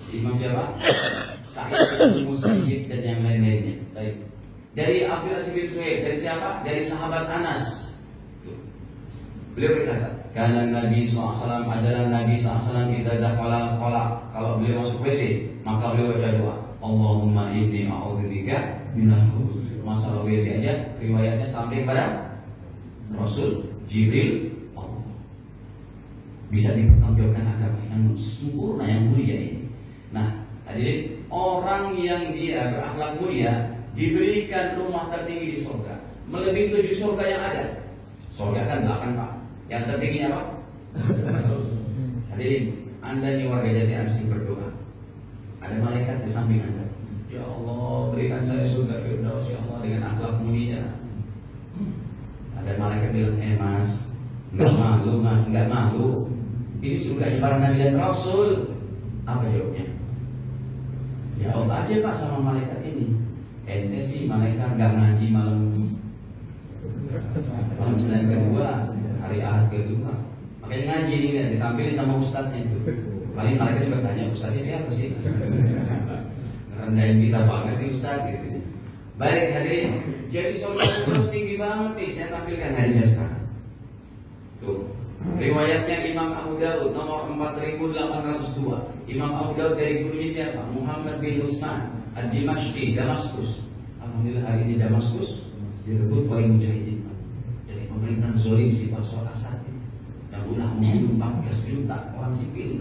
Imam siapa? Sa'id bin Musayyib dan yang lain-lainnya. Baik. Dari Abdul Aziz bin Suhaib, dari siapa? Dari sahabat Anas. Beliau berkata, karena Nabi SAW adalah Nabi SAW idza dakhala qala, kalau beliau masuk WC, maka beliau baca doa, Allahumma inni a'udzubika minal khubuthi. Masalah WC aja riwayatnya sampai pada Rasul Jibril. Allah bisa dipertontonkan agama yang sempurna, yang mulia ini. Nah, hadirin, orang yang dia berakhlak mulia diberikan rumah tertinggi di surga, melebihi 7 surga yang ada. Surga kan 8, Pak. Yang tertingginya apa? Hadirin, Anda ini warga Jati Asih berdoa. Ada malaikat di samping Anda. Ya Allah, berikan saya surga Firdaus ya Allah dengan akhlak mulia. Ada malaikat bilang, Mas, nggak malu Mas, nggak malu. Ini surganya para Nabi dan Rasul. Apa jawabnya? Jawab aja Pak sama malaikat ini. Ente sih malaikat nggak ngaji malam Senin kedua, hari Ahad kedua. Makanya ngaji ini kan ditampilin sama ustadznya itu. Paling malaikat bertanya, ustadznya siapa sih? Rendahin kita banget nih ustadz gitu. Baik hadirin, jadi surga terus tinggi banget nih. Saya tampilkan hadisnya sekarang. Tuh, riwayatnya Imam Abu Daud nomor 4802. Imam Abu Daud dari gurunya siapa? Muhammad bin Usman Ad-Dimashqi, Damaskus. Alhamdulillah hari ini Damaskus direbut oleh mujahidin. Jadi pemerintahan zolim si Bashar Asad yang udah membunuh 14 juta orang sipil.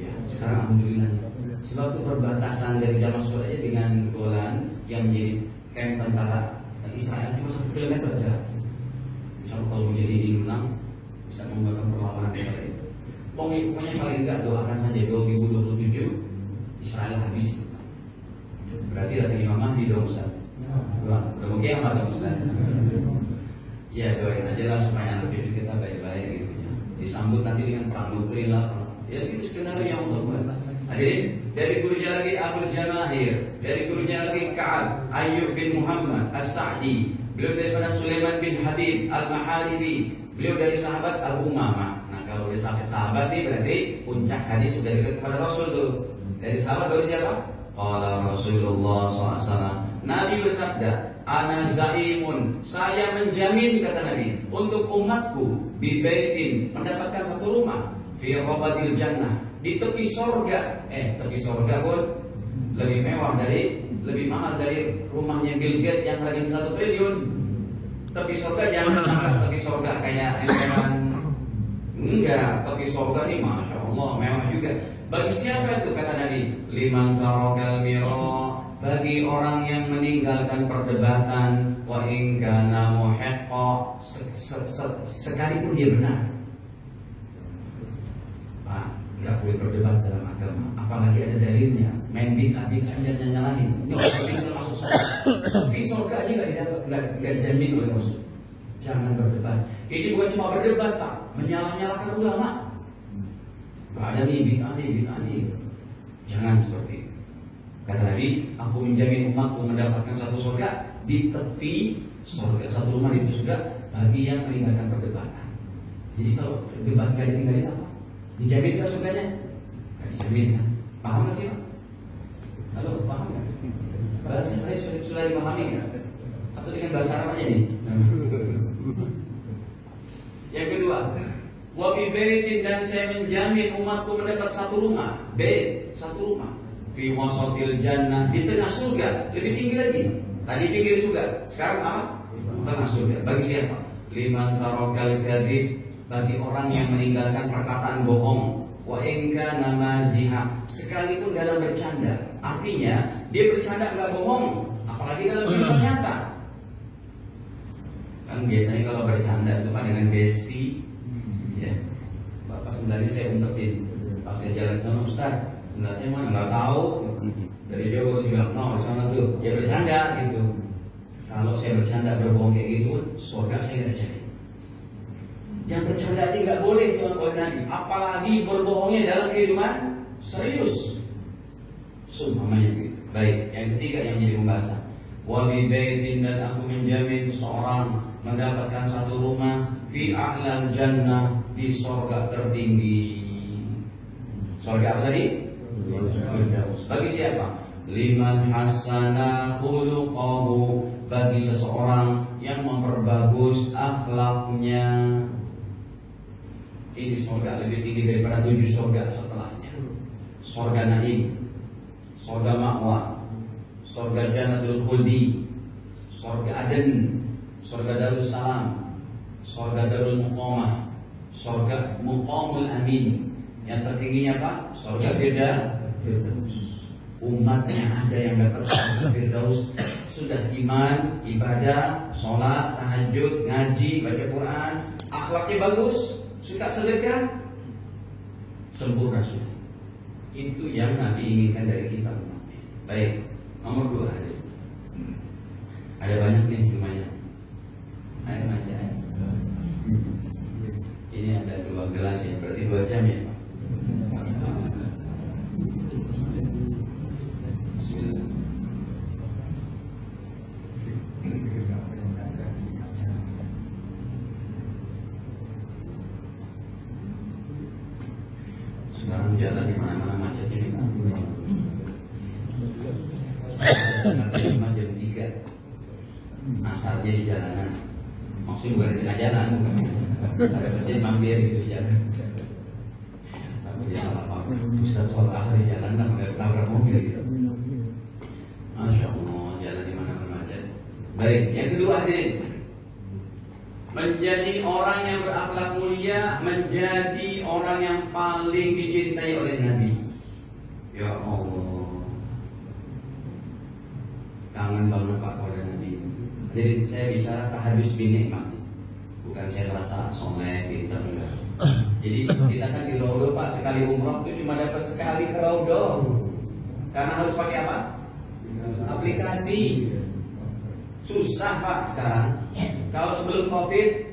Ya, sekarang alhamdulillah. Sebab itu perbatasan dari Damaskus aja dengan Golan yang menjadi camp tentara Israel cuma 1 kilometer jarak. Insyaallah kalau mujahidin menang bisa membuat perlawanan kepada itu. Pokoknya paling enggak doakan saja 2027 Israel habis. Berarti datang Imam Mahdi dong Ustaz. Udah mau kiamat dong Ustaz. Ya doain aja lah supaya anak cucu kita baik-baik gitu ya. Disambut nanti dengan perang nuklir lah. Ya itu skenario yang Allah buat. Hadirin, dari gurunya lagi Abdul Jamahir, dari gurunya lagi Ka'ab Ayyub bin Muhammad As-Sa'di, beliau daripada Sulaiman bin Habib Al-Maharibi, beliau dari sahabat Abu Umamah. Nah kalau dari sahabat ini berarti puncak hadis sudah dekat kepada Rasul tuh. Dari sahabat baru siapa? Qala Rasulullah SAW. Nabi bersabda, Ana zaimun, saya menjamin kata Nabi untuk umatku bibaitin, mendapatkan satu rumah fi rabadil jannah, di tepi sorga. Tepi sorga pun lebih mewah lebih mahal dari rumahnya Bill Gates yang harganya 1 triliun. Tepi sorga jangan sampai tepi sorga kayak emperan. Enggak, tepi sorga ini masya Allah mewah juga. Bagi siapa itu kata Nabi? Liman tarakal mira, bagi orang yang meninggalkan perdebatan, wa in kana muhiqqa, sekalipun dia benar. Nggak boleh berdebat dalam agama, apalagi ada dalilnya. Main bid'ah dan nyalahin. Ini orang yang masuk surga, tapi surga aja nggak dijamin oleh Rasul. Jangan berdebat. Ini bukan cuma berdebat Pak, menyalah-nyalahkan ulama. Nggak ada nih bid'ah nih. Jangan seperti itu. Kata Nabi, aku menjamin umatku mendapatkan satu surga di tepi surga, satu rumah di surga bagi yang meninggalkan perdebatan. Jadi kalau debat nggak ditinggalin apa? Dijamin kan surganya? Nggak dijamin kan? Paham nggak sih Pak? Halo, paham nggak? Bahasa saya sudah dipahami nggak? Atau dengan bahasa Arab aja nih? Yang kedua, wabi baitin, dan saya menjamin umatku mendapat satu rumah. Bait, satu rumah. Fi wasatil jannah, di tengah surga, lebih tinggi lagi. Tadi pinggir surga, sekarang apa? Tengah surga. Bagi siapa? Liman tarakal kadhib, bagi orang yang meninggalkan perkataan bohong. Wa in kana maziha, sekalipun dalam bercanda. Artinya dia bercanda enggak bohong, apalagi dalam kehidupan nyata. Kan biasanya kalau bercanda itu kan dengan besti, ya. Bapak sebenarnya saya umpetin pas saya jalan sama Ustaz, sebenarnya mana nggak tahu. Dari dia harus bilang no sana tuh, ya bercanda gitu. Kalau saya bercanda berbohong kayak gitu, surga saya nggak jadi. Yang bercanda ini nggak boleh Tuhan oleh Nabi, apalagi berbohongnya dalam kehidupan serius. Sumpahnya gitu. Baik, yang ketiga yang menjadi pembahasan. Wa bi baitin, dan aku menjamin seorang mendapatkan satu rumah fi a'lal jannah, di surga tertinggi. Surga apa tadi? Firdaus. Bagi siapa? Liman hasana khuluqahu, bagi seseorang yang memperbagus akhlaknya. Ini surga lebih tinggi daripada 7 surga setelahnya. Surga Naim, surga Ma'wa, surga Jannatul Khuldi, surga Aden, surga Darussalam, surga Darul Muqamah, surga Muqamul Amin. Yang tertingginya Pak, surga Firdaus. Umatnya ada yang dapat surga Firdaus sudah iman, ibadah, sholat, tahajud, ngaji, baca Quran, akhlaknya bagus, suka sedekah, sempurna sudah. Itu yang Nabi inginkan dari kita umatnya. Baik, nomor 2 ada. Ada banyak nih jumlahnya. Ada masih ada. Ini ada 2 gelas ya, berarti 2 jam ya Pak. Bismillah. Sekarang jalan di mana-mana macet ini Pak. Nanti jam 3 asarnya di jalanan. Maksudnya bukan di tengah jalan, bukan. Ada mesin mampir gitu di jalan. Tapi dia salah paham. Ustaz sholat asar di jalan kan pakai tabrak mobil gitu. Masya Allah, jalan di mana-mana macet. Baik, yang kedua hadirin, menjadi orang yang berakhlak mulia, menjadi orang yang paling dicintai oleh Nabi. Ya Allah, kangen banget Pak pada Nabi. Jadi saya bicara tahadus binikmat, bukan saya merasa soleh, pintar enggak. Jadi kita kan di Raudoh Pak, sekali umroh itu cuma dapat sekali ke Raudoh. Karena harus pakai apa? Aplikasi. Susah Pak sekarang. Kalau sebelum Covid,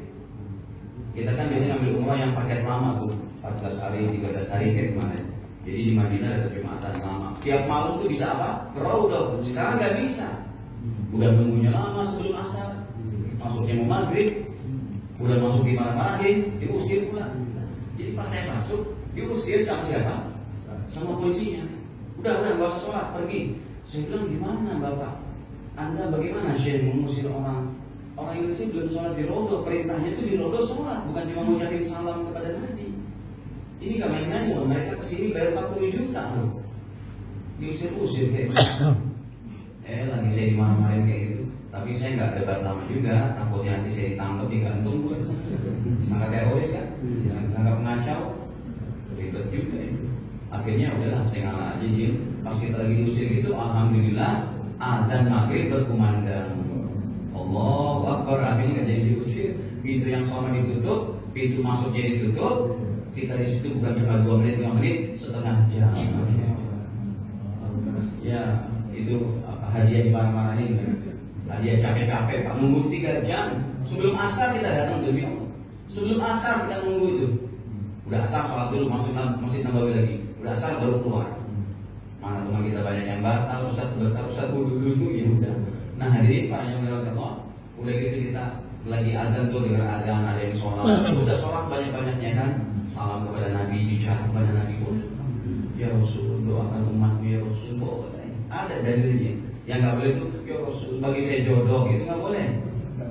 kita kan biasanya ambil umroh yang paket lama tuh, 14 hari, 13 hari kayak kemarin. Jadi di Madinah ada Jumatan lama. Tiap malam tuh bisa apa? Ke Raudoh. Sekarang nggak bisa. Udah nunggunya lama sebelum asar, masuknya mau maghrib, udah masuk dimarah-marahin, diusir pula. Jadi pas saya masuk, diusir sama siapa? Sama polisinya. Udah nggak usah sholat, pergi. Saya bilang gimana Bapak? Anda bagaimana Syekh mengusir orang? Orang Indonesia belum sholat di Raudoh, perintahnya itu di Raudoh sholat, bukan cuma mengucapkan salam kepada Nabi. Ini gak main-main loh, mereka kesini bayar 40 juta loh. Diusir-usir kayak gitu. Lagi saya dimarah-marahin kayak gitu. Tapi saya nggak debat lama juga, takutnya nanti saya ditangkap, digantung buat disangka teroris kan, disangka pengacau, ribet juga itu. Akhirnya udahlah saya ngalah aja dia. Pas kita lagi diusir gitu, alhamdulillah adzan maghrib berkumandang. Allahu Akbar, akhirnya nggak jadi diusir. Pintu yang sama ditutup, pintu masuknya ditutup. Kita di situ bukan cuma 2 menit, 5 menit, setengah jam. Ya itu hadiah dimarah-marahin. Hadiah capek-capek Pak, nunggu 3 jam. Sebelum asar kita datang demi Allah. Sebelum asar kita nunggu itu. Udah asar sholat dulu, masuk Masjid Nabawi lagi. Udah asar baru keluar. Mana teman kita banyak yang batal, Ustaz wudu dulu, ya udah. Nah hadirin para yang dirahmati Allah, udah gitu kita lagi adzan tuh dengan adzan, ada yang sholat. Udah sholat banyak-banyaknya kan, salam kepada Nabi, bicara kepada Nabi. Ya Rasul, doakan umatmu ya Rasul. Boleh. Ada dalilnya. Yang nggak boleh itu, ya Rasul bagi saya jodoh, itu nggak boleh.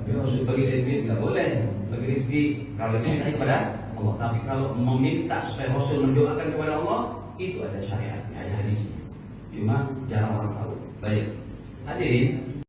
Ya Rasul bagi saya duit, nggak boleh. Bagi rezeki, kalau itu minta kepada Allah. Tapi kalau meminta supaya Rasul mendoakan kepada Allah, itu ada syariatnya, ada hadisnya. Cuma jarang orang tahu. Baik, hadirin.